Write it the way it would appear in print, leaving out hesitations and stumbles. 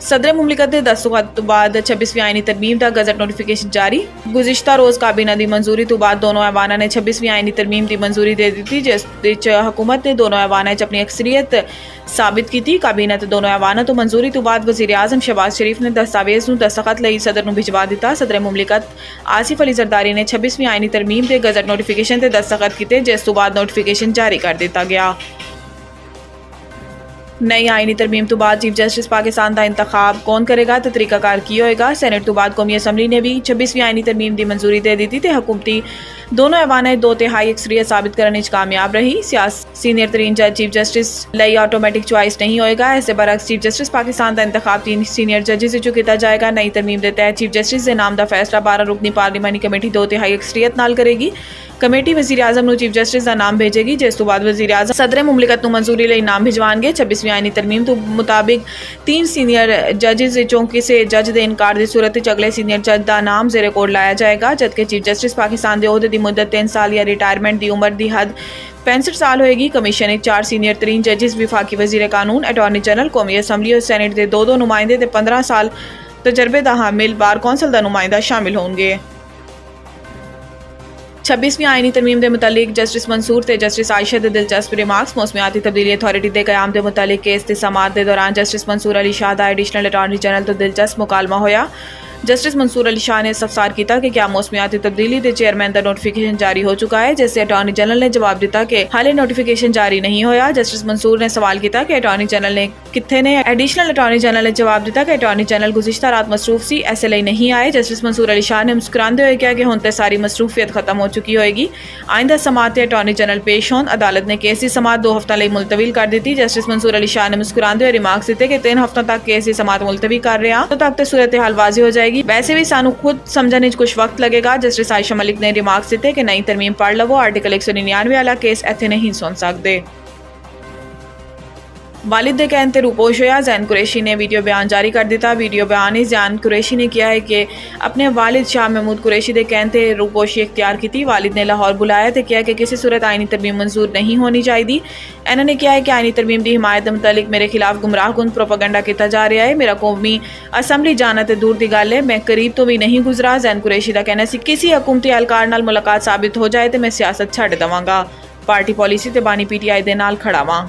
सदर मुमलिकत के दस्तखत तो बाद 26वीं आईनी तरमीम का गजट नोटिफिकेशन जारी। गुज़िश्ता रोज़ काबीना की मंजूरी तो बाद दोनों ऐवाना ने 26वीं आईनी तरमीम की मंजूरी दे दी, जिस हुकूमत ने दोनों ऐवाना अपनी अक्सरियत साबित की थी। काबीना के दोनों ऐवाना तो मंजूरी तो बाद वज़ीर आज़म शहबाज शरीफ ने दस्तावेज़ दस्तखत लई सदर नूं भिजवा दिता। सदर मुमलिकत आसिफ अली जरदारी ने 26वीं आईनी तरमीम के गजट नोटिफिकेशन से दस्तखत किए, जिस तो बाद नोटिफिकेशन जारी कर दिता गया। नई आईनी तरमीम तो बाद चीफ जस्टिस पाकिस्तान का इंतखाब कौन करेगा तो तरीकाकार की होएगा। सेनेट तो बाद कौमी असम्बली ने भी 26वीं आईनी तरमीम की मंजूरी दे दी थी। हुकूमती दोनों ऐवाना 2/3 अक्सरियत साबित करने कामयाब रही। सीनियर तरीन जज चीफ जस्टिस लई ऑटोमैटिक चॉइस नहीं होएगा। ऐसे बरक्स चीफ जस्टिस पाकिस्तान का इंतखाब 3 सीनियर जजेस से किया जाएगा। नई तरमीम के तहत चीफ जस्टिस के नाम का फैसला 12 रुकनी पार्लिमानी कमेटी 2/3 अक्सरियत नाल करेगी। कमेटी वज़ीर आज़म नूं चीफ जस्टिस का नाम भेजेगी, जिस तो बाद वज़ीर आज़म सदर मुमलिकत नूं मंजूरी लई नाम भिजवाएंगे। 26वीं आईनी तरमीम तो मुताबिक 3 सीनियर जजेस किसी जज के इनकार की सूरत अगले सीनियर जज का नाम जेरे कोड लाया जाएगा, जबकि चीफ जस्टिस पाकिस्तान के ओहदे की मुद्दत 3 साल या रिटायरमेंट की उम्र की हद 65 साल होएगी। कमीशन 4 सीनियर तरीन जजेस विफाकी वज़ीर कानून, अटॉर्नी जनरल, कौमी असम्बली और सैनेट के 2 नुमाइंदे 15 साल तजर्बे का हामिल बार कौंसल का नुमाइंदा शामिल होंगे। 26वीं आईनी तरमीम के मुतालिक जस्टिस मंसूर ते जस्टिस आयशा दे दिलचस्प रिमार्क्स। मौसमियाती तब्दीली अथॉरिटी के कयाम के मुतालिक केस के समात के दौरान जस्टिस मंसूर अली शाह का एडिशनल अटॉर्नी जनरल तो दिलचस्प मुकालमा होया। जस्टिस मंसूर अली शाह ने इस्तफसार किया कि क्या मौसमियाती तब्दीली के चेयरमैन का नोटिफिकेशन जारी हो चुका है, जिससे अटॉर्नी जनरल ने जवाब दिता कि हाले नोटिफिकेशन जारी नहीं होया। जस्टिस मंसूर ने सवाल किया कि अटॉर्नी जनरल ने कित्थे ने। एडिशनल अटॉर्नी जनरल ने जवाब दिता कि अटॉर्नी जनरल गुज़िश्ता रात मसरूफ सी, ऐसे लिए नहीं आए। जस्टिस मंसूर अली शाह ने मुस्कुराते हुए कहा कि हुण ते सारी मसरूफियत खत्म हो चुकी होएगी। आइंदा समात अटॉर्नी जनरल पेश होन। अदालत ने केस की समात 2 हफ्तों लिए मुलतवी कर दी। जस्टिस मंसूर अली शाह ने मुस्कुराते हुए रिमार्क्स दिते कि 3 हफ्तों तक केस की समात मुलतवी कर रहे हैं, तो तक सूरत हाल वाजी हो जाएगी। वैसे भी सानू खुद समझने कुछ वक्त लगेगा। जस्टिस आयशा मलिक ने रिमार्क्स दिते कि नई तरमीम पढ़ लवो, आर्टिकल 199 वाला केस इत्थे नहीं सुन सकते। वालिद के कहने ते रूपोश होया। जैन कुरैशी ने वीडियो बयान जारी कर दिता। वीडियो बयान जैन कुरैशी ने किया है कि अपने वालिद शाह महमूद कुरैशी के कहने ते रूपोशी इख्तियार की थी। वालिद ने लाहौर बुलाया तो किया कि किसी सूरत आईनी तरमीम मंजूर नहीं होनी चाहिए। इन्होंने किया है कि आईनी तरमीम की हिमायत के मुतालिक मेरे खिलाफ गुमराह कुन प्रोपेगेंडा किया जा रहा है। मेरा कौमी असम्बली जाना तो दूर की गल है, मैं करीब तो भी नहीं गुजरा। जैन कुरैशी का कहना सी किसी हुकूमती एहलकार नाल मुलाकात साबित हो जाए तो मैं सियासत छड्ड देवांगा। पार्टी पॉलिसी ते बानी PTI दे नाल खड़ा वां।